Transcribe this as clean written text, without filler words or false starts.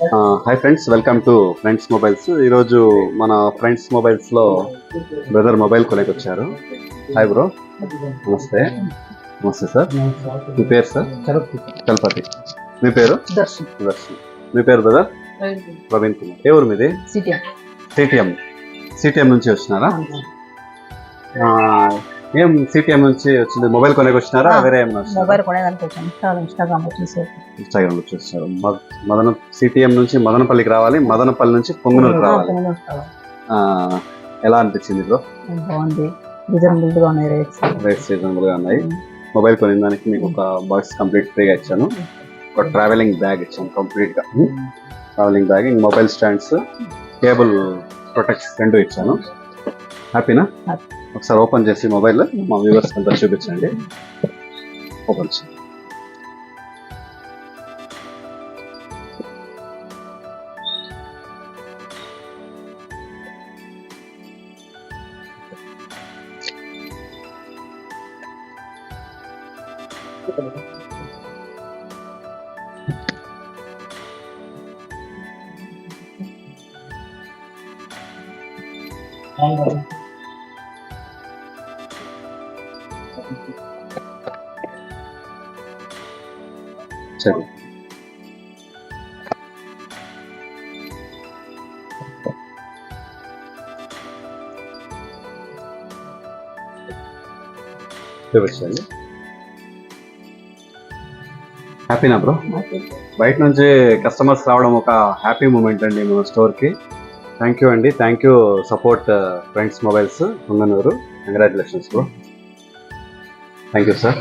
Hi friends, welcome to friends mobiles. ఈరోజు మన friends మొబైల్స్లో brother mobile కొనేకి వచ్చారు. హాయ్ బ్రో, నమస్తే. నమస్తే సార్. మీ పేరు సార్? చలపతి. మీ పేరు? దర్శన్. దర్శన్. మీ పేరు బ్రదర్? ప్రవీణ్ కుమార్. ఏ ఊరు మీది? సిటిఎం. సిటిఎం నుంచి వచ్చినారా? ఏం సిటిఎం నుంచి వచ్చింది? మొబైల్ కొనేకి వచ్చినారా? వేరే ఏమన్నా మొబైల్ కొనేదానికి వచ్చాను. చాలా ఇన్స్టాగ్రామ్ లో చూసారు. ఇన్స్టాగ్రామ్ లో చూస్తారు. మదన సిటిఎం నుంచి మదనపల్లికి రావాలి, మదనపల్లి నుంచి పొంగనూరుకి రావాలి. ఎలా అనిపించింది బ్రో? బాగుంది. రీజనబుల్ గా ఉన్నాయి రేట్స్. రీజనబుల్ గా ఉన్నాయి. మొబైల్ కొనే దానికి మీకు ఒక బాక్స్ కంప్లీట్ ఫ్రీగా ఇచ్చాను. ఒక ట్రావెలింగ్ బ్యాగ్ ఇచ్చాను కంప్లీట్ గా. Travelling bag, mobile stands, cable protects రెండు ఇచ్చాను. హ్యాపీనా? ఒకసారి ఓపెన్ చేసి మొబైల్ మా వ్యూవర్స్ అంతా చూపించండి. ఓపెన్ చేయండి. సరే, చూపించండి. హ్యాపీనా బ్రో? బయట నుంచి కస్టమర్స్ రావడం ఒక హ్యాపీ మూమెంట్ అండి మన స్టోర్కి. థ్యాంక్ యూ అండి. Thank you support friends mobiles Punganur. Congratulations bro. Thank you sir.